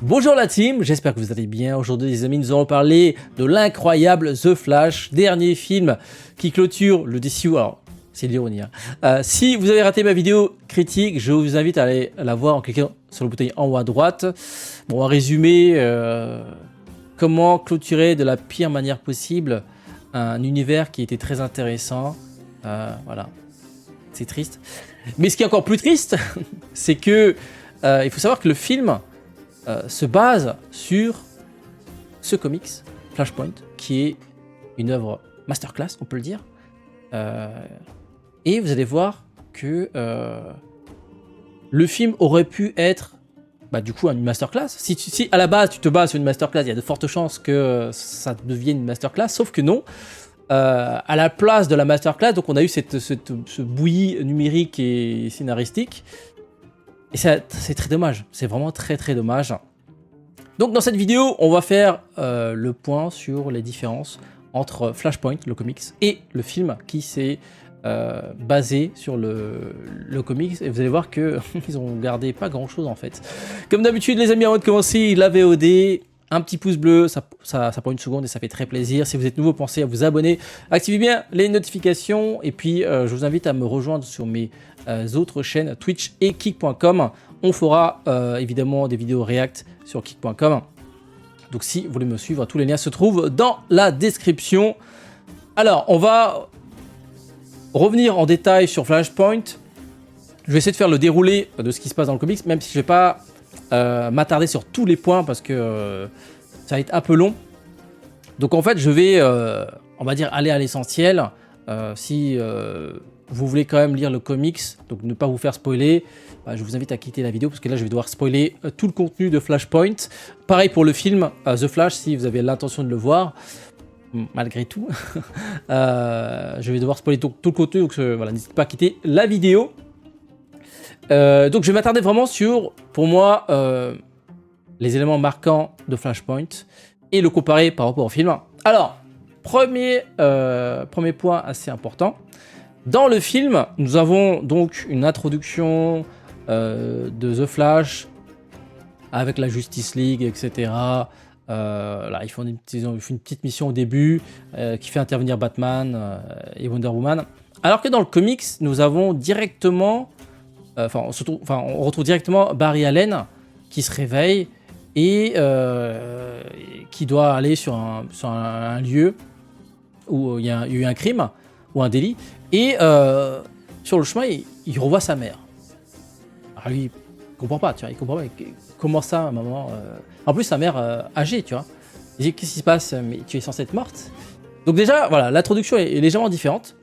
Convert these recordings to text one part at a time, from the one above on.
Bonjour la team, j'espère que vous allez bien. Aujourd'hui les amis, nous allons parler de l'incroyable The Flash, dernier film qui clôture le DCU. Alors, c'est de l'ironie. Si vous avez raté ma vidéo critique, je vous invite à aller la voir en cliquant sur le bouton en haut à droite. Bon, en résumé, comment clôturer de la pire manière possible un univers qui était très intéressant. Voilà, c'est triste. Mais ce qui est encore plus triste, c'est que il faut savoir que le film se base sur ce comics, Flashpoint, qui est une œuvre masterclass, on peut le dire. Et vous allez voir que le film aurait pu être du coup une masterclass. Si à la base tu te bases sur une masterclass, il y a de fortes chances que ça devienne une masterclass, sauf que non. À la place de la masterclass, donc on a eu ce bouillie numérique et scénaristique. Et c'est très dommage, c'est vraiment très dommage. Donc dans cette vidéo, on va faire le point sur les différences entre Flashpoint, le comics, et le film qui s'est basé sur le comics. Et vous allez voir qu'ils ont gardé pas grand chose en fait. Comme d'habitude les amis, avant de commencer, la VOD, un petit pouce bleu, ça prend une seconde et ça fait très plaisir. Si vous êtes nouveau, pensez à vous abonner, activez bien les notifications et puis je vous invite à me rejoindre sur mes autres chaînes Twitch et Kick.com. On fera évidemment des vidéos React sur Kick.com. Donc si vous voulez me suivre, tous les liens se trouvent dans la description. Alors, on va revenir en détail sur Flashpoint. Je vais essayer de faire le déroulé de ce qui se passe dans le comics, même si je ne vais pas m'attarder sur tous les points parce que ça va être un peu long. Donc en fait, je vais, on va dire, aller à l'essentiel. Si vous voulez quand même lire le comics, donc ne pas vous faire spoiler, je vous invite à quitter la vidéo parce que là je vais devoir spoiler tout le contenu de Flashpoint. Pareil pour le film The Flash, si vous avez l'intention de le voir, malgré tout, je vais devoir spoiler tout le contenu, donc voilà, n'hésitez pas à quitter la vidéo. Donc je vais m'attarder vraiment sur, pour moi, les éléments marquants de Flashpoint et le comparer par rapport au film. Alors, premier point assez important. Dans le film, nous avons donc une introduction de The Flash avec la Justice League, etc. Là, ils font une petite mission au début qui fait intervenir Batman et Wonder Woman. Alors que dans le comics, nous avons directement, on retrouve directement Barry Allen qui se réveille et qui doit aller sur un lieu où il y a eu un crime ou un délit. Et sur le chemin, il revoit sa mère. Alors lui, il comprend pas, tu vois, il comprend pas. Comment ça, maman En plus, sa mère âgée, tu vois. Il dit, qu'est-ce qui se passe? Mais tu es censée être morte. Donc déjà, voilà, l'introduction est légèrement différente.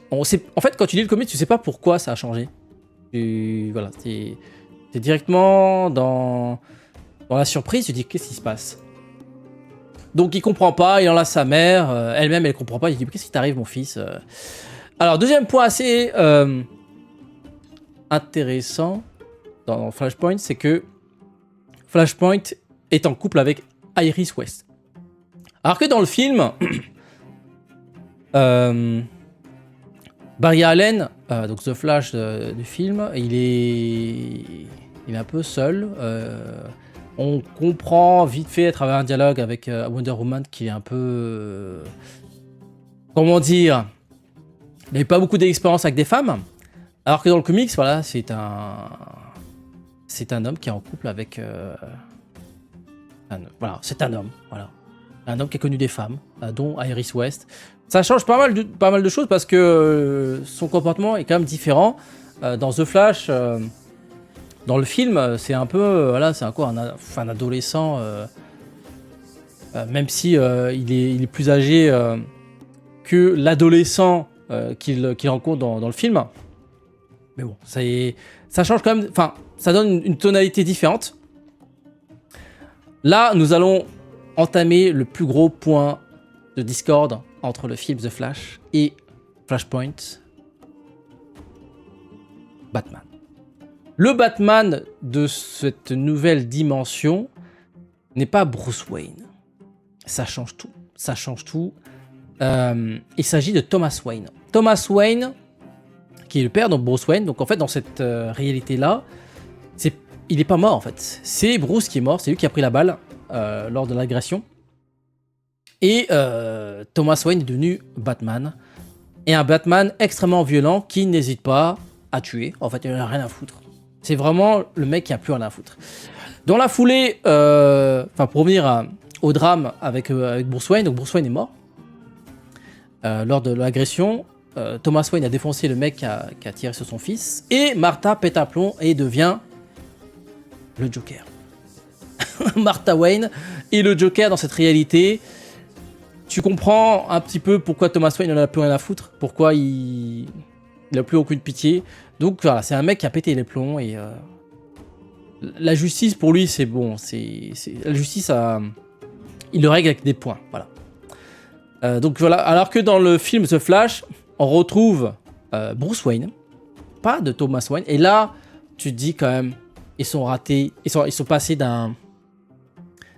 En fait, quand tu lis le comic, tu sais pas pourquoi ça a changé. Voilà, t'es directement dans la surprise, tu dis, qu'est-ce qui se passe? Donc il comprend pas, il enlace sa mère, elle-même elle comprend pas, il dit qu'est-ce qui t'arrive mon fils? Alors deuxième point assez intéressant dans Flashpoint, c'est que Flashpoint est en couple avec Iris West. Alors que dans le film, Barry Allen, donc The Flash du film, il est un peu seul. On comprend vite fait à travers un dialogue avec Wonder Woman qui est un peu... comment dire? Il n'avait pas beaucoup d'expérience avec des femmes. Alors que dans le comics, voilà, c'est un homme qui est en couple avec... voilà, c'est un homme. Voilà. Un homme qui a connu des femmes, dont Iris West. Ça change pas mal de choses parce que son comportement est quand même différent. Dans The Flash... dans le film, c'est un peu, voilà, c'est encore un adolescent, même si il est plus âgé que l'adolescent qu'il rencontre dans le film. Mais bon, ça change quand même, enfin, ça donne une tonalité différente. Là, nous allons entamer le plus gros point de discorde entre le film The Flash et Flashpoint. Batman. Le Batman de cette nouvelle dimension n'est pas Bruce Wayne. Ça change tout. Ça change tout. Il s'agit de Thomas Wayne. Thomas Wayne, qui est le père de Bruce Wayne. Donc en fait, dans cette réalité-là, c'est il est pas mort en fait. C'est Bruce qui est mort, c'est lui qui a pris la balle lors de l'agression. Et Thomas Wayne est devenu Batman. Et un Batman extrêmement violent qui n'hésite pas à tuer. En fait, il n'a rien à foutre. C'est vraiment le mec qui a plus rien à foutre. Dans la foulée, pour revenir au drame avec Bruce Wayne, donc Bruce Wayne est mort lors de l'agression. Thomas Wayne a défoncé le mec qui a tiré sur son fils. Et Martha pète un plomb et devient le Joker. Martha Wayne est le Joker dans cette réalité. Tu comprends un petit peu pourquoi Thomas Wayne n'en a plus rien à foutre, pourquoi il n'a plus aucune pitié. Donc voilà, c'est un mec qui a pété les plombs et la justice pour lui c'est bon, la justice il le règle avec des points, voilà. Donc voilà, alors que dans le film The Flash, on retrouve Bruce Wayne, pas de Thomas Wayne, et là tu te dis quand même, ils sont ratés, ils sont passés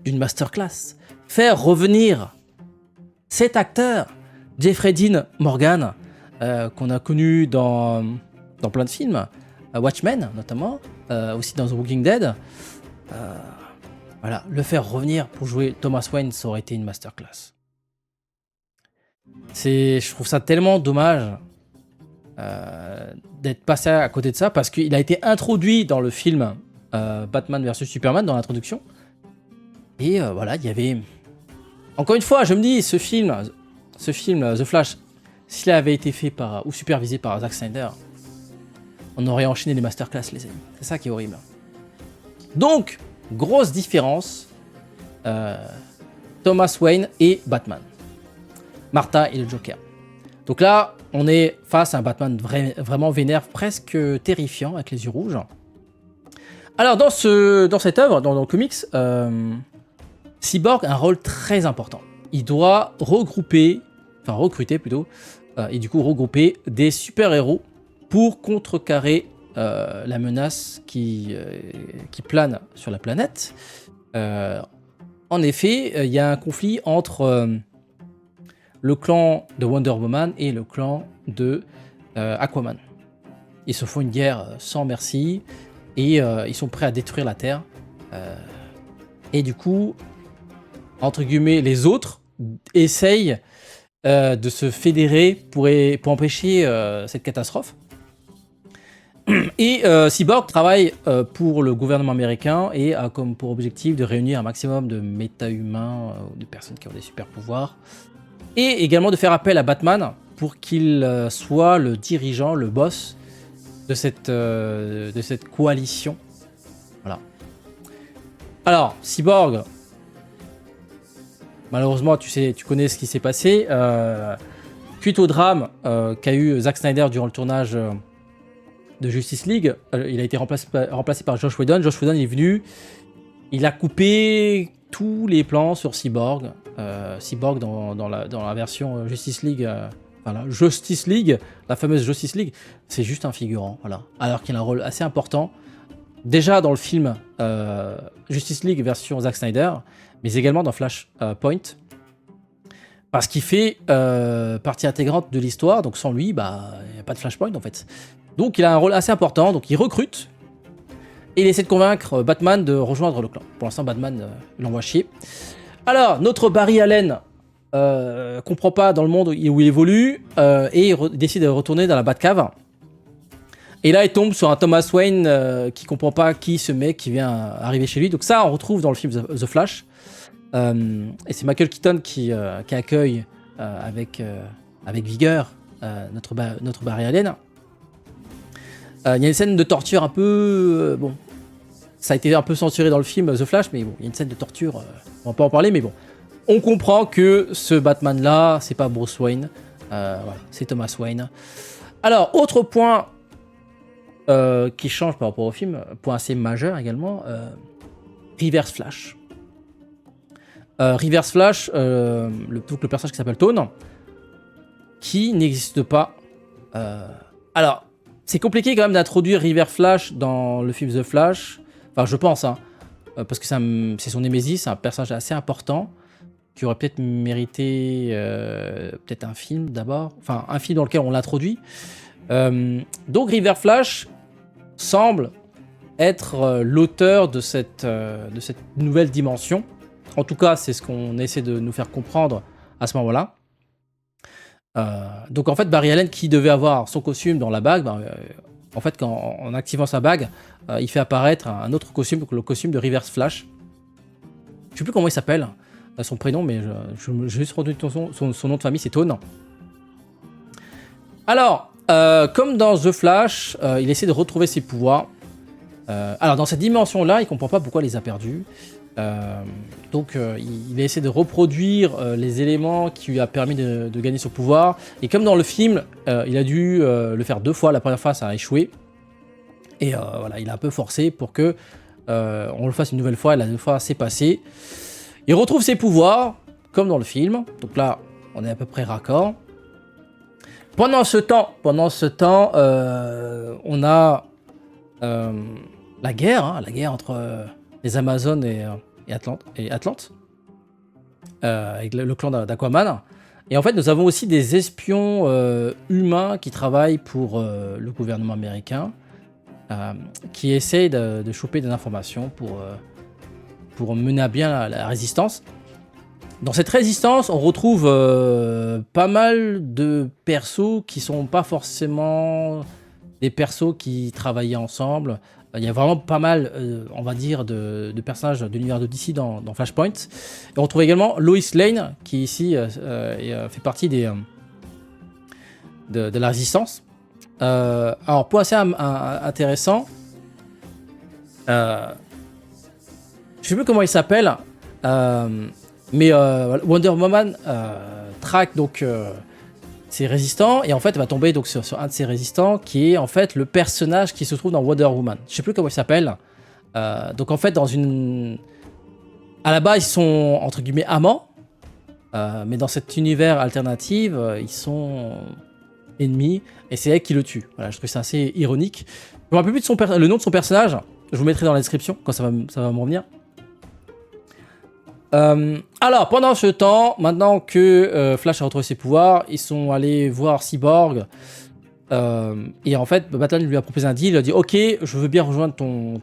d'une masterclass. Faire revenir cet acteur, Jeffrey Dean Morgan, qu'on a connu dans plein de films, Watchmen notamment, aussi dans The Walking Dead. Voilà, le faire revenir pour jouer Thomas Wayne, ça aurait été une masterclass. Je trouve ça tellement dommage d'être passé à côté de ça, parce qu'il a été introduit dans le film Batman vs Superman, dans l'introduction. Et voilà, il y avait... Encore une fois, je me dis, ce film, The Flash, s'il avait été fait ou supervisé par Zack Snyder, on aurait enchaîné les masterclass, les amis. C'est ça qui est horrible. Donc, grosse différence, Thomas Wayne et Batman. Martha et le Joker. Donc là, on est face à un Batman vraiment vénère, presque terrifiant, avec les yeux rouges. Alors, dans cette œuvre, dans le comics, Cyborg a un rôle très important. Il doit recruter des super-héros pour contrecarrer la menace qui plane sur la planète. En effet, il y a un conflit entre le clan de Wonder Woman et le clan de Aquaman. Ils se font une guerre sans merci et ils sont prêts à détruire la Terre. Et du coup, entre guillemets, les autres essayent de se fédérer pour empêcher cette catastrophe. Et Cyborg travaille pour le gouvernement américain et a comme pour objectif de réunir un maximum de méta-humains, de personnes qui ont des super pouvoirs, et également de faire appel à Batman pour qu'il soit le dirigeant, le boss de cette coalition. Voilà. Alors, Cyborg, malheureusement, tu connais ce qui s'est passé. Suite au drame qu'a eu Zack Snyder durant le tournage de Justice League, il a été remplacé par Josh Whedon. Josh Whedon est venu, il a coupé tous les plans sur Cyborg. Cyborg dans la version Justice League, Justice League, la fameuse Justice League, c'est juste un figurant, voilà. Alors qu'il a un rôle assez important, déjà dans le film Justice League version Zack Snyder, mais également dans Flashpoint, parce qu'il fait partie intégrante de l'histoire, donc sans lui, il n'y a pas de Flashpoint en fait. Donc il a un rôle assez important, donc il recrute, et il essaie de convaincre Batman de rejoindre le clan. Pour l'instant, Batman l'envoie chier. Alors, notre Barry Allen comprend pas dans le monde où il évolue, et il décide de retourner dans la Batcave. Et là, il tombe sur un Thomas Wayne qui comprend pas qui ce mec qui vient arriver chez lui. Donc ça, on retrouve dans le film The Flash. Et c'est Michael Keaton qui accueille avec vigueur notre Barry Allen. Il y a une scène de torture un peu... bon, ça a été un peu censuré dans le film The Flash, mais bon, il y a une scène de torture, on va pas en parler, mais bon. On comprend que ce Batman-là, c'est pas Bruce Wayne, voilà, c'est Thomas Wayne. Alors, autre point qui change par rapport au film, point assez majeur également, Reverse Flash. Reverse Flash, le personnage qui s'appelle Tone, qui n'existe pas. Alors, c'est compliqué quand même d'introduire Reverse Flash dans le film The Flash. Enfin, je pense, hein, parce que c'est son némésis, c'est un personnage assez important qui aurait peut-être mérité peut-être un film d'abord, enfin un film dans lequel on l'introduit. Donc Reverse Flash semble être l'auteur de cette nouvelle dimension. En tout cas, c'est ce qu'on essaie de nous faire comprendre à ce moment-là. Donc en fait, Barry Allen, qui devait avoir son costume dans la bague, en fait, en activant sa bague, il fait apparaître un autre costume, donc le costume de Reverse Flash. Je sais plus comment il s'appelle, son prénom, mais j'ai juste retenu son nom de famille, c'est Tone. Alors, comme dans The Flash, il essaie de retrouver ses pouvoirs. Alors, dans cette dimension-là, il comprend pas pourquoi il les a perdus. Donc, il essaie de reproduire les éléments qui lui a permis de gagner son pouvoir. Et comme dans le film, il a dû le faire 2 fois. La première fois, ça a échoué. Et voilà, il a un peu forcé pour que on le fasse une nouvelle fois. Et la deuxième fois, c'est passé. Il retrouve ses pouvoirs, comme dans le film. Donc là, on est à peu près raccord. Pendant ce temps, on a la guerre entre les Amazones et Atlante, avec le clan d'Aquaman. Et en fait, nous avons aussi des espions humains qui travaillent pour le gouvernement américain, qui essayent de choper des informations pour mener à bien la résistance. Dans cette résistance, on retrouve pas mal de persos qui sont pas forcément des persos qui travaillaient ensemble. Il y a vraiment pas mal, on va dire, de personnages de l'univers de DC dans Flashpoint. Et on retrouve également Lois Lane, qui ici fait partie de la résistance. Alors, point assez intéressant, je sais plus comment il s'appelle, mais Wonder Woman traque donc ses résistants, et en fait elle va tomber donc sur un de ces résistants qui est en fait le personnage qui se trouve dans Wonder Woman. Je sais plus comment il s'appelle. Donc en fait à la base ils sont entre guillemets amants, mais dans cet univers alternatif ils sont ennemis, et c'est elle qui le tue. Voilà, je trouve ça assez ironique. Je me rappelle plus de le nom de son personnage. Je vous mettrai dans la description quand ça va me revenir. Alors, pendant ce temps, maintenant que Flash a retrouvé ses pouvoirs, ils sont allés voir Cyborg. Et en fait, Batman lui a proposé un deal. Il a dit: ok, je veux bien rejoindre ton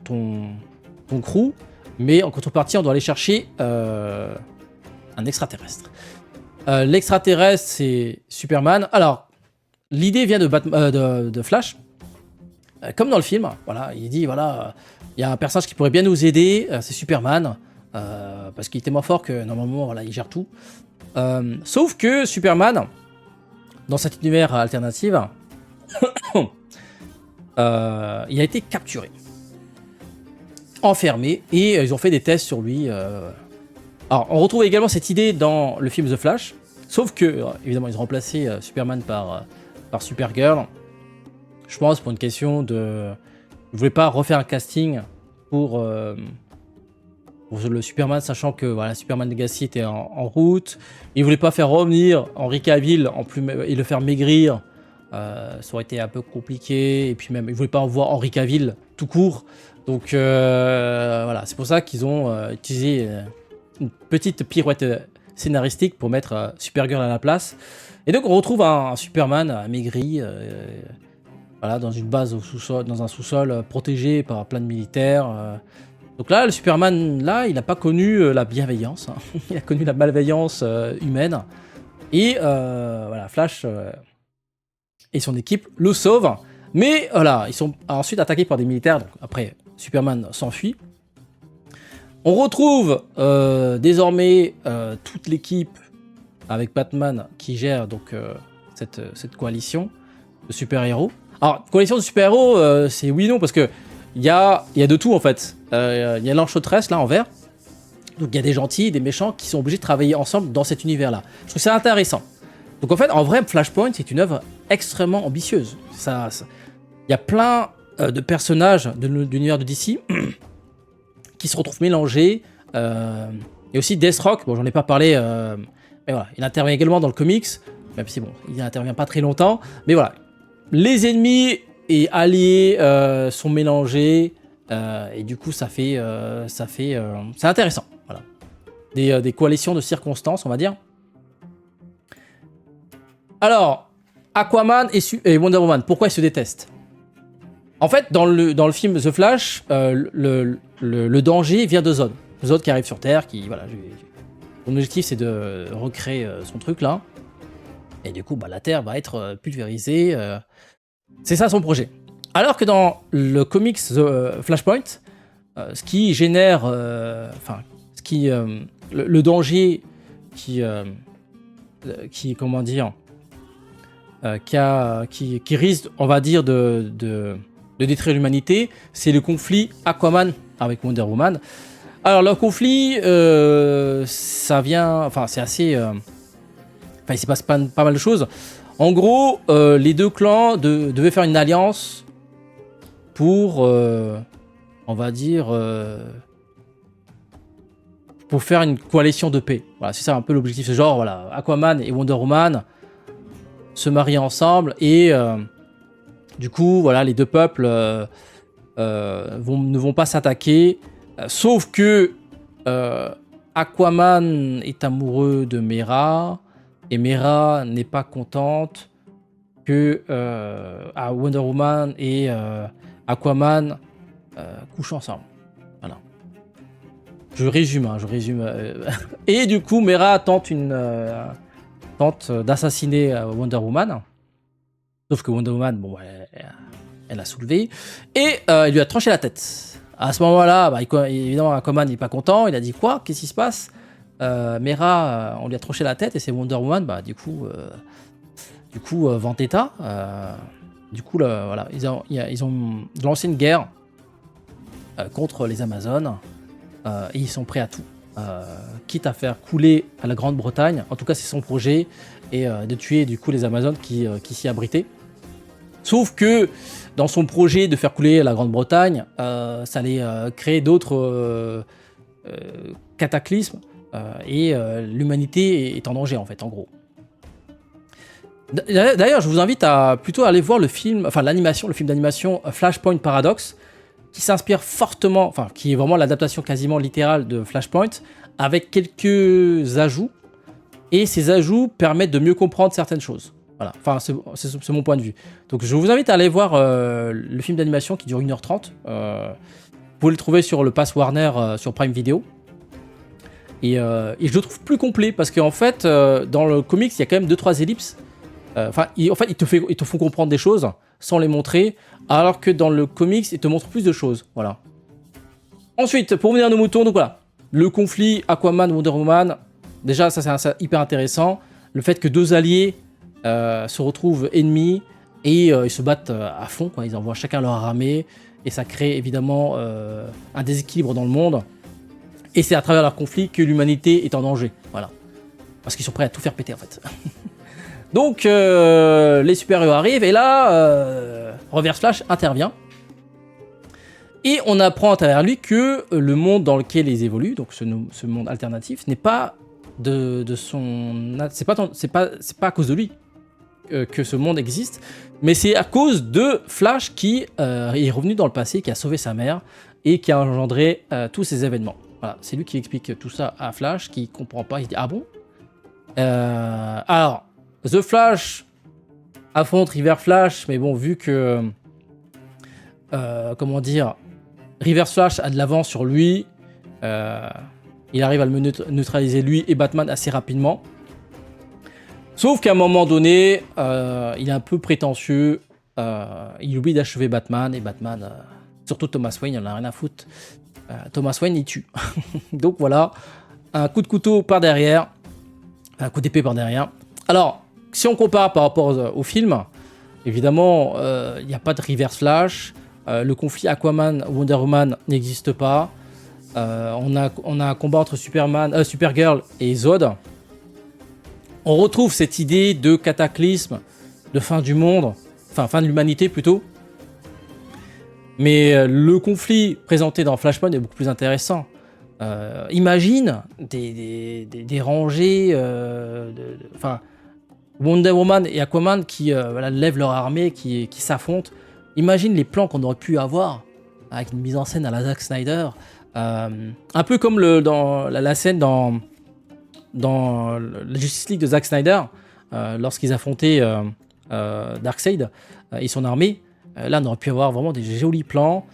crew, mais en contrepartie, on doit aller chercher un extraterrestre. L'extraterrestre, c'est Superman. Alors, l'idée vient de Flash. Comme dans le film, voilà, il dit voilà, il y a un personnage qui pourrait bien nous aider, c'est Superman. Parce qu'il était moins fort que normalement, voilà, il gère tout. Sauf que Superman, dans cet univers alternatif, il a été capturé, enfermé, et ils ont fait des tests sur lui. Alors, on retrouve également cette idée dans le film The Flash, sauf que, évidemment, ils ont remplacé Superman par Supergirl. Je pense pour une question de... Ils ne voulaient pas refaire un casting pour le Superman, sachant que voilà, Superman Legacy était en route. Ils voulaient pas faire revenir Henry Cavill et le faire maigrir. Ça aurait été un peu compliqué. Et puis même, ils voulaient pas en voir Henry Cavill tout court. Donc voilà, c'est pour ça qu'ils ont utilisé une petite pirouette scénaristique pour mettre Supergirl à la place. Et donc on retrouve un Superman maigri, voilà, dans une base au sous-sol, dans un sous-sol protégé par plein de militaires. Donc là, le Superman, là, il n'a pas connu la bienveillance, hein. Il a connu la malveillance humaine. Et voilà, Flash et son équipe le sauvent. Mais voilà, ils sont ensuite attaqués par des militaires. Donc après, Superman s'enfuit. On retrouve désormais toute l'équipe avec Batman qui gère donc cette coalition de super-héros. Alors, coalition de super-héros, c'est oui et non, parce que il y a de tout en fait. Il y a l'enchantresse là en vert. Donc il y a des gentils et des méchants qui sont obligés de travailler ensemble dans cet univers-là. Je trouve ça intéressant. Donc en fait, en vrai, Flashpoint, c'est une œuvre extrêmement ambitieuse. Il y a plein de personnages de l'univers de DC qui se retrouvent mélangés. Et aussi Deathstroke, bon j'en ai pas parlé, mais voilà, il intervient également dans le comics, même si bon, il n'intervient pas très longtemps. Mais voilà, les ennemis et alliés sont mélangés, et du coup ça fait c'est intéressant. Voilà, des coalitions de circonstances, on va dire. Alors, Aquaman et Wonder Woman, pourquoi ils se détestent? En fait, dans le film The Flash, le danger vient de Zod. Zod qui arrive sur Terre, qui voilà, son objectif c'est de recréer son truc là. Et du coup, bah, la Terre va être pulvérisée. C'est ça son projet. Alors que dans le comics The Flashpoint, ce qui génère, le danger qui comment dire, qui risque, on va dire, de détruire l'humanité, c'est le conflit Aquaman avec Wonder Woman. Alors le conflit, ça vient, enfin c'est assez, il s'y passe pas mal de choses. En gros, les deux clans devaient faire une alliance pour, on va dire, pour faire une coalition de paix. Voilà, c'est ça un peu l'objectif. C'est genre, voilà, Aquaman et Wonder Woman se marient ensemble et du coup, voilà, les deux peuples ne vont pas s'attaquer. Sauf que Aquaman est amoureux de Mera et Mera n'est pas contente que Wonder Woman et Aquaman couchent ensemble. Voilà. Je résume. Et du coup, Mera tente d'assassiner Wonder Woman. Sauf que Wonder Woman, bon, elle a soulevé. Et il lui a tranché la tête. À ce moment-là, bah, évidemment, Aquaman n'est pas content. Il a dit quoi? Qu'est-ce qui se passe? Mera, on lui a tranché la tête et c'est Wonder Woman. Bah, du coup, Vendetta. Du coup, voilà, ils ont lancé une guerre contre les Amazones. Et ils sont prêts à tout. Quitte à faire couler à la Grande-Bretagne. En tout cas, c'est son projet. Et de tuer du coup les Amazones qui s'y abritaient. Sauf que dans son projet de faire couler la Grande-Bretagne, ça allait créer d'autres cataclysmes et l'humanité est en danger en fait, en gros. D'ailleurs, je vous invite à plutôt aller voir le film d'animation Flashpoint Paradox, qui s'inspire fortement, enfin qui est vraiment l'adaptation quasiment littérale de Flashpoint, avec quelques ajouts. Et ces ajouts permettent de mieux comprendre certaines choses. Voilà, enfin, c'est mon point de vue. Donc, je vous invite à aller voir le film d'animation qui dure 1h30. Vous pouvez le trouver sur le Pass Warner sur Prime Video. Et je le trouve plus complet parce qu'en fait, dans le comics, il y a quand même 2-3 ellipses. Ils te font comprendre des choses sans les montrer, alors que dans le comics, ils te montrent plus de choses. Voilà. Ensuite, pour revenir à nos moutons, donc voilà, le conflit Aquaman-Wonder Woman. Déjà, ça c'est hyper intéressant. Le fait que deux alliés se retrouvent ennemis et ils se battent à fond, quoi. Ils envoient chacun leur armée et ça crée évidemment un déséquilibre dans le monde. Et c'est à travers leur conflit que l'humanité est en danger. Voilà. Parce qu'ils sont prêts à tout faire péter en fait. Donc les super-héros arrivent et là, Reverse Flash intervient. Et on apprend à travers lui que le monde dans lequel ils évoluent, donc ce monde alternatif, n'est pas c'est pas à cause de lui que ce monde existe, mais c'est à cause de Flash qui est revenu dans le passé, qui a sauvé sa mère et qui a engendré tous ces événements. Voilà, c'est lui qui explique tout ça à Flash, qui comprend pas, il dit ah bon. Alors The Flash affronte River Flash, mais bon, vu que comment dire, River Flash a de l'avance sur lui. Il arrive à le neutraliser lui et Batman assez rapidement. Sauf qu'à un moment donné, il est un peu prétentieux. Il oublie d'achever Batman et Batman, surtout Thomas Wayne, il en a rien à foutre. Thomas Wayne, il tue. Donc voilà, un coup de couteau par derrière, un coup d'épée par derrière. Alors, si on compare par rapport au film, évidemment, il n'y a pas de Reverse Flash. Le conflit Aquaman-Wonder Woman n'existe pas. On a un combat entre Supergirl et Zod. On retrouve cette idée de cataclysme, de fin du monde, enfin fin de l'humanité plutôt. Mais le conflit présenté dans Flashpoint est beaucoup plus intéressant. Imagine des rangées, Wonder Woman et Aquaman qui lèvent leur armée, qui s'affrontent. Imagine les plans qu'on aurait pu avoir avec une mise en scène à la Zack Snyder. Un peu comme dans la scène dans la Justice League de Zack Snyder, lorsqu'ils affrontaient Darkseid et son armée. Là, on aurait pu avoir vraiment des jolis plans.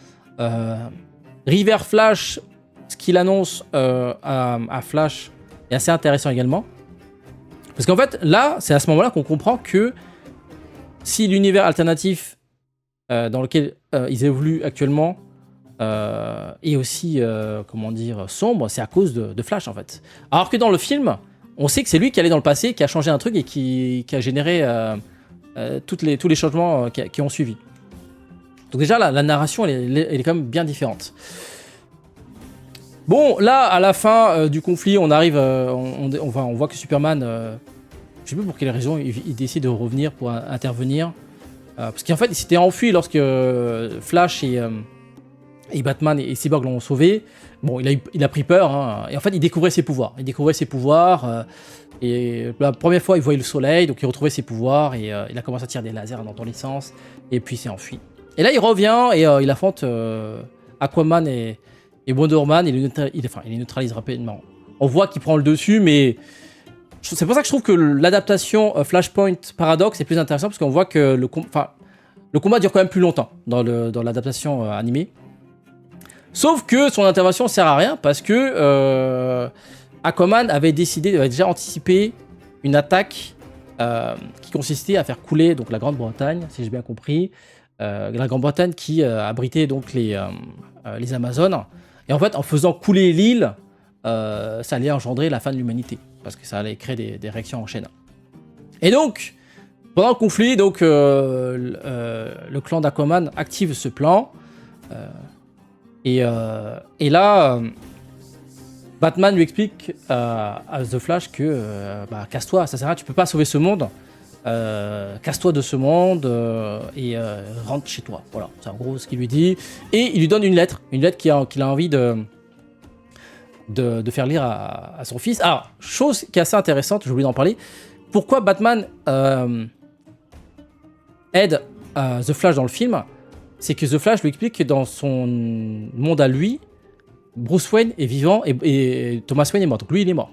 River Flash, ce qu'il annonce à Flash est assez intéressant également. Parce qu'en fait, là, c'est à ce moment-là qu'on comprend que si l'univers alternatif dans lequel ils évoluent actuellement est aussi, comment dire, sombre, c'est à cause de Flash, en fait. Alors que dans le film, on sait que c'est lui qui allait dans le passé, qui a changé un truc et qui a généré tous les changements qui ont suivi. Donc déjà, la narration, elle est quand même bien différente. Bon, là, à la fin du conflit, on arrive, on voit que Superman, je sais pas pour quelle raison, il décide de revenir pour intervenir. Parce qu'en fait, il s'était enfui lorsque Flash et Batman et Cyborg l'ont sauvé. Bon, il a pris peur, hein, et en fait, il découvrait ses pouvoirs. Et la première fois, il voyait le soleil, donc il retrouvait ses pouvoirs, et il a commencé à tirer des lasers dans tous les sens, et puis il s'est enfui. Et là, il revient, et il affronte Aquaman et Wonder Man, il les neutralise rapidement. On voit qu'il prend le dessus, mais c'est pour ça que je trouve que l'adaptation Flashpoint Paradox est plus intéressante, parce qu'on voit que le combat dure quand même plus longtemps dans l'adaptation animée. Sauf que son intervention sert à rien, parce que Aquaman avait déjà anticipé une attaque qui consistait à faire couler donc, la Grande-Bretagne, si j'ai bien compris. La Grande-Bretagne qui abritait donc les Amazones. Et en fait, en faisant couler l'île, ça allait engendrer la fin de l'humanité, parce que ça allait créer des réactions en chaîne. Et donc, pendant le conflit, donc, le clan d'Aquaman active ce plan. Et là, Batman lui explique à The Flash que casse-toi, ça sert à rien, tu peux pas sauver ce monde. Casse-toi de ce monde et rentre chez toi. Voilà, c'est en gros ce qu'il lui dit. Et il lui donne une lettre qu'il a envie de faire lire à son fils. Alors, chose qui est assez intéressante, j'ai oublié d'en parler. Pourquoi Batman aide The Flash dans le film? C'est que The Flash lui explique que dans son monde à lui, Bruce Wayne est vivant et Thomas Wayne est mort. Donc lui, il est mort.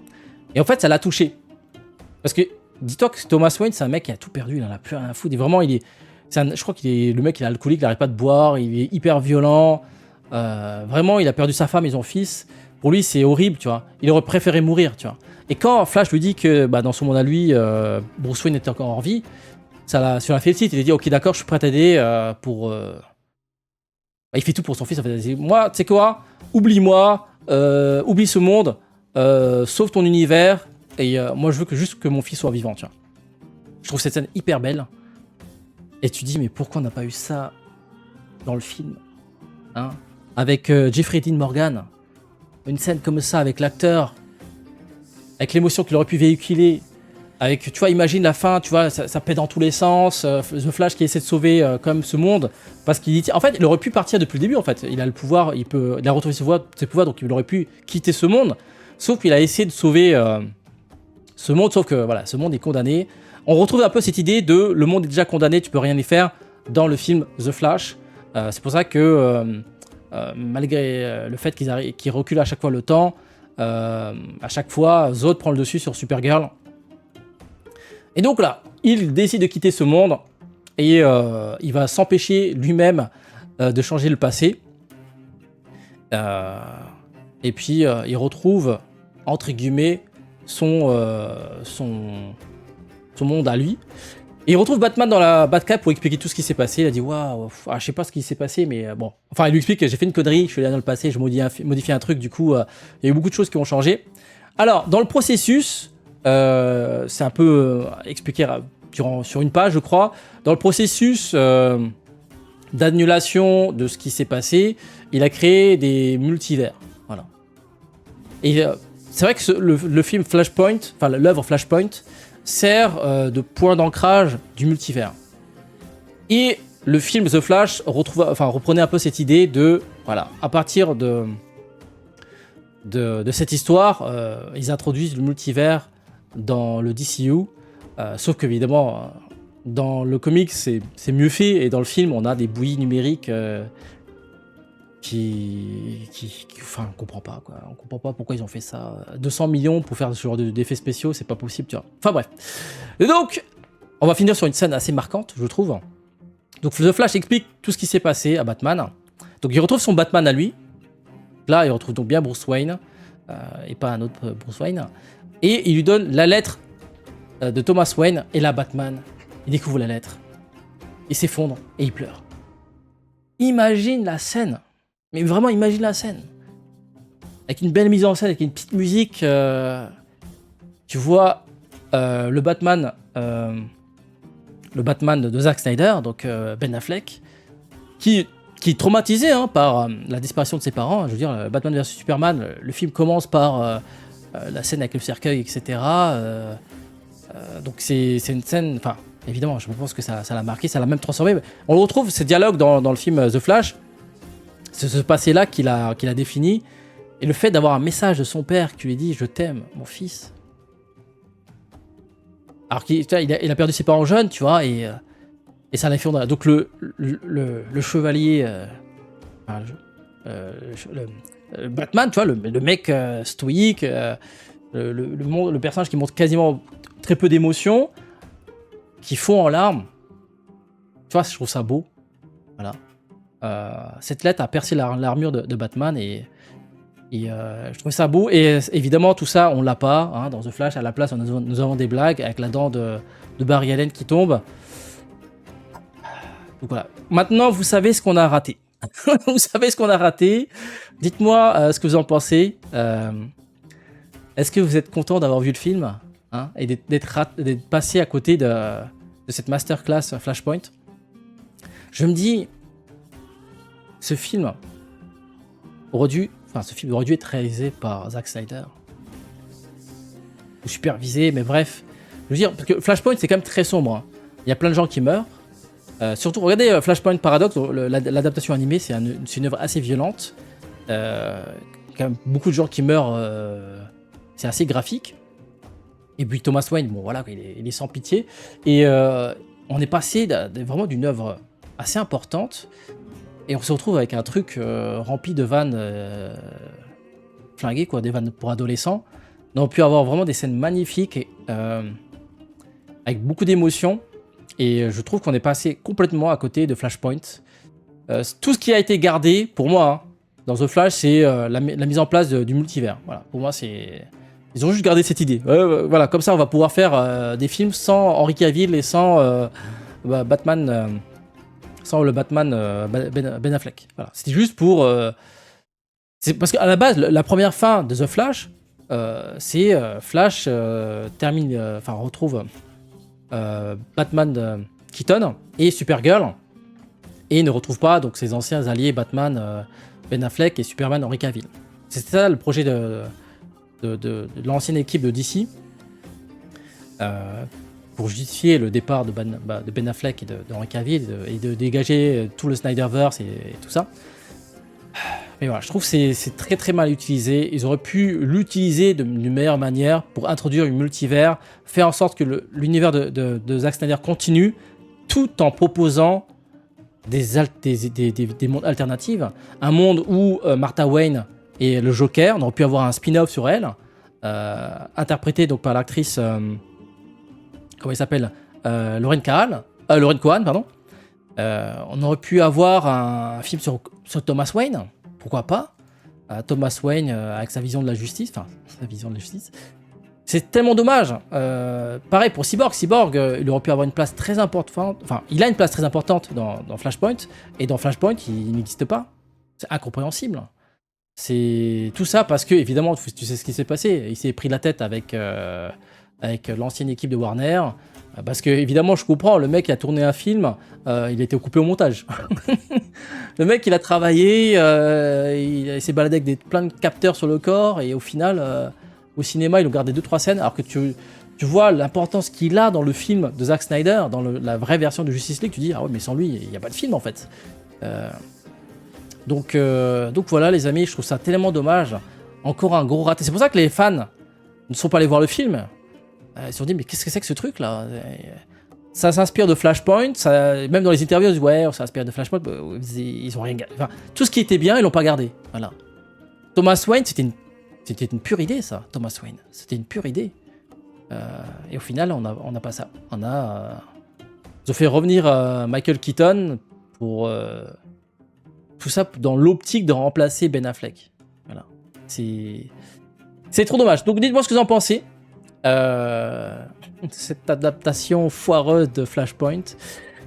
Et en fait, ça l'a touché. Parce que dis-toi que Thomas Wayne, c'est un mec qui a tout perdu, il en a plus rien à foutre. Et vraiment, je crois qu'il est le mec, il est alcoolique, il n'arrête pas de boire, il est hyper violent. Vraiment, il a perdu sa femme et son fils. Pour lui, c'est horrible, tu vois. Il aurait préféré mourir, tu vois. Et quand Flash lui dit que dans son monde à lui, Bruce Wayne était encore en vie, ça l'a félicite. Il lui dit, ok, d'accord, je suis prêt à t'aider pour... il fait tout pour son fils. En fait. Il dit, moi, tu sais quoi, oublie-moi, oublie ce monde, sauve ton univers. Et moi, je veux juste que mon fils soit vivant, tu vois. Je trouve cette scène hyper belle. Et tu dis, mais pourquoi on n'a pas eu ça dans le film, hein, avec Jeffrey Dean Morgan. Une scène comme ça, avec l'acteur, avec l'émotion qu'il aurait pu véhiculer. Avec, tu vois, imagine la fin, tu vois, ça pète dans tous les sens. The Flash qui essaie de sauver quand même ce monde. Parce qu'il dit, en fait, il aurait pu partir depuis le début, en fait. Il a le pouvoir, il a retrouvé ses pouvoirs, donc il aurait pu quitter ce monde. Sauf qu'il a essayé de sauver... ce monde, sauf que voilà, ce monde est condamné. On retrouve un peu cette idée de le monde est déjà condamné, tu peux rien y faire dans le film The Flash. C'est pour ça que malgré le fait qu'ils reculent à chaque fois le temps, à chaque fois Zod prend le dessus sur Supergirl. Et donc là, il décide de quitter ce monde et il va s'empêcher lui-même de changer le passé. Et puis il retrouve entre guillemets son monde à lui. Et il retrouve Batman dans la Batcave pour expliquer tout ce qui s'est passé. Il a dit waouh, je sais pas ce qui s'est passé, mais bon. Enfin, il lui explique que j'ai fait une connerie, je suis allé dans le passé, je modifie un truc, du coup, il y a eu beaucoup de choses qui ont changé. Alors, dans le processus, c'est un peu expliqué sur une page, je crois. Dans le processus d'annulation de ce qui s'est passé, il a créé des multivers. Voilà. Et c'est vrai que le film Flashpoint, enfin l'œuvre Flashpoint, sert de point d'ancrage du multivers. Et le film The Flash reprenait un peu cette idée de, voilà, à partir de cette histoire, ils introduisent le multivers dans le DCU, sauf qu'évidemment, dans le comics, c'est mieux fait, et dans le film, on a des bouillies numériques enfin, on comprend pas, quoi. On comprend pas pourquoi ils ont fait ça. 200 millions pour faire ce genre d'effets spéciaux, c'est pas possible, tu vois. Enfin bref. Et donc, on va finir sur une scène assez marquante, je trouve. Donc The Flash explique tout ce qui s'est passé à Batman. Donc il retrouve son Batman à lui. Là, il retrouve donc bien Bruce Wayne, et pas un autre Bruce Wayne. Et il lui donne la lettre de Thomas Wayne, et là, Batman, il découvre la lettre. Il s'effondre, et il pleure. Imagine la scène. Mais vraiment, imagine la scène. Avec une belle mise en scène, avec une petite musique. Tu vois le Batman de Zack Snyder, donc Ben Affleck, qui est traumatisé par la disparition de ses parents. Je veux dire, Batman vs Superman, le film commence par la scène avec le cercueil, etc. Donc c'est une scène... Enfin, évidemment, je pense que ça l'a marqué, ça l'a même transformé. On retrouve ces dialogues dans le film The Flash. C'est ce passé-là qu'il a défini. Et le fait d'avoir un message de son père qui lui dit « Je t'aime, mon fils ». Alors qu'il a perdu ses parents jeunes, tu vois, et ça l'a fait... Donc le chevalier... le Batman, tu vois, le mec stoïque, le personnage qui montre quasiment très peu d'émotions, qui fond en larmes. Tu vois, je trouve ça beau. Voilà. Cette lettre a percé l'armure de Batman et je trouve ça beau. Et évidemment, tout ça, on l'a pas. Dans The Flash, à la place, nous avons des blagues avec la dent de Barry Allen qui tombe. Donc voilà. Maintenant, vous savez ce qu'on a raté. Vous savez ce qu'on a raté. Dites-moi ce que vous en pensez. Est-ce que vous êtes content d'avoir vu le film et d'être passé à côté de cette masterclass Flashpoint? Je me dis, ce film aurait dû être réalisé par Zack Snyder. Ou supervisé, mais bref. Je veux dire, parce que Flashpoint, c'est quand même très sombre. Il y a plein de gens qui meurent. Surtout, regardez Flashpoint Paradox, l'adaptation animée, c'est une œuvre assez violente. Quand même beaucoup de gens qui meurent, c'est assez graphique. Et puis Thomas Wayne, bon voilà, il est sans pitié. Et on est passé vraiment d'une œuvre assez importante, et on se retrouve avec un truc rempli de vannes flinguées, quoi, des vannes pour adolescents. On a pu avoir vraiment des scènes magnifiques, avec beaucoup d'émotions. Et je trouve qu'on est passé complètement à côté de Flashpoint. Tout ce qui a été gardé, pour moi, dans The Flash, c'est la mise en place du multivers. Voilà, pour moi, c'est... Ils ont juste gardé cette idée. Voilà, comme ça, on va pouvoir faire des films sans Henry Cavill et sans Batman... sans le Batman Ben Affleck. Voilà. C'était juste pour... c'est parce qu'à la base, la première fin de The Flash, c'est Flash retrouve... Batman Keaton et Supergirl, et ne retrouve pas donc ses anciens alliés Batman Ben Affleck et Superman Henry Cavill. C'était ça le projet de l'ancienne équipe de DC, pour justifier le départ de Ben Affleck et de Henry Cavill et de dégager tout le Snyderverse et tout ça. Mais voilà, je trouve que c'est très très mal utilisé. Ils auraient pu l'utiliser d'une meilleure manière pour introduire une multivers, faire en sorte que l'univers de Zack Snyder continue, tout en proposant des mondes alternatifs. Un monde où Martha Wayne est le Joker, on aurait pu avoir un spin-off sur elle, interprété donc par l'actrice, comment il s'appelle, Lauren Cohan, pardon. On aurait pu avoir un film sur Thomas Wayne. Pourquoi pas Thomas Wayne avec sa vision de la justice. C'est tellement dommage. Pareil pour Cyborg. Cyborg, il aurait pu avoir une place très importante. Enfin, il a une place très importante dans Flashpoint. Et dans Flashpoint, il n'existe pas. C'est incompréhensible. C'est tout ça parce que, évidemment, tu sais ce qui s'est passé. Il s'est pris la tête avec l'ancienne équipe de Warner. Parce que, évidemment, je comprends, le mec qui a tourné un film, il a été coupé au montage. Le mec, il a travaillé, il s'est baladé avec plein de capteurs sur le corps, et au final, au cinéma, ils ont gardé 2-3 scènes, alors que tu vois l'importance qu'il a dans le film de Zack Snyder, dans la vraie version de Justice League, tu dis, ah ouais, mais sans lui, il n'y a pas de film, en fait. Donc voilà, les amis, je trouve ça tellement dommage. Encore un gros raté. C'est pour ça que les fans ne sont pas allés voir le film. Ils se sont dit, mais qu'est-ce que c'est que ce truc là? Ça s'inspire de Flashpoint, même dans les interviews, ils disent, ouais, ça s'inspire de Flashpoint, ils ont rien gardé. Enfin, tout ce qui était bien, ils l'ont pas gardé. Voilà. Thomas Wayne, c'était une pure idée, ça, Thomas Wayne. C'était une pure idée. Et au final, on n'a pas ça. On a Ils ont fait revenir Michael Keaton pour tout ça dans l'optique de remplacer Ben Affleck. Voilà. C'est trop dommage. Donc dites-moi ce que vous en pensez. Cette adaptation foireuse de Flashpoint.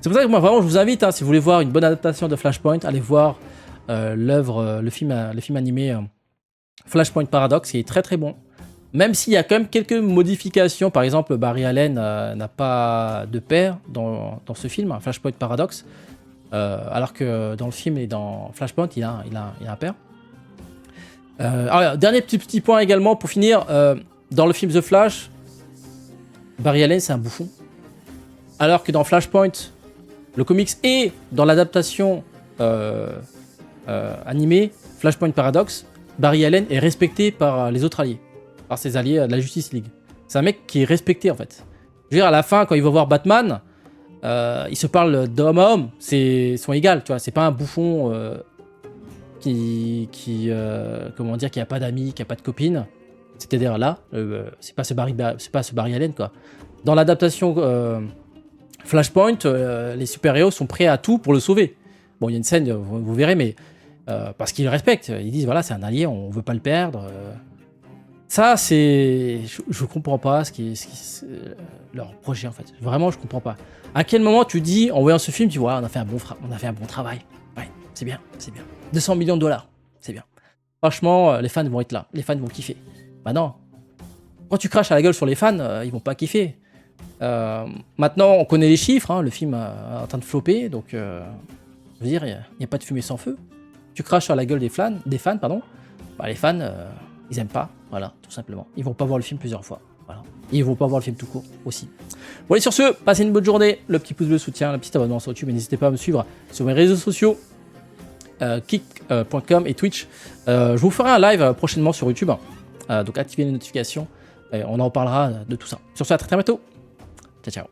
C'est pour ça que moi vraiment je vous invite, hein, si vous voulez voir une bonne adaptation de Flashpoint, allez voir le film animé Flashpoint Paradox, qui est très très bon. Même s'il y a quand même quelques modifications, par exemple Barry Allen n'a pas de père dans ce film, Flashpoint Paradox, alors que dans le film et dans Flashpoint il a un père. Alors, dernier petit point également pour finir, dans le film The Flash, Barry Allen c'est un bouffon, alors que dans Flashpoint, le comics et dans l'adaptation animée Flashpoint Paradox, Barry Allen est respecté par les autres alliés, par ses alliés de la Justice League. C'est un mec qui est respecté en fait. Je veux dire, à la fin, quand il va voir Batman, ils se parlent d'homme à homme, ils sont égaux, tu vois. C'est pas un bouffon qui a pas d'amis, qui a pas de copine. C'est-à-dire là, c'est pas ce Barry Allen quoi. Dans l'adaptation Flashpoint, les super-héros sont prêts à tout pour le sauver. Bon, il y a une scène, vous verrez, mais parce qu'ils le respectent. Ils disent voilà, c'est un allié, on veut pas le perdre. Ça, c'est, je comprends pas leur projet en fait. Vraiment, je comprends pas. À quel moment tu dis en voyant ce film, tu vois, on a fait un bon travail. Ouais, c'est bien. 200 millions de dollars, c'est bien. Franchement, les fans vont être là, les fans vont kiffer. Bah non. Quand tu craches à la gueule sur les fans, ils vont pas kiffer. Maintenant, on connaît les chiffres, hein, le film est en train de flopper, donc je veux dire, il n'y a pas de fumée sans feu. Tu craches sur la gueule des fans, bah, les fans, ils aiment pas, voilà, tout simplement. Ils vont pas voir le film plusieurs fois, voilà. Et ils vont pas voir le film tout court aussi. Bon, allez, sur ce, passez une bonne journée, le petit pouce bleu soutien, le petit abonnement sur YouTube, et n'hésitez pas à me suivre sur mes réseaux sociaux, kick.com et Twitch. Je vous ferai un live prochainement sur YouTube, donc activez les notifications, et on en parlera de tout ça. Sur ce, à très bientôt. Ciao, ciao.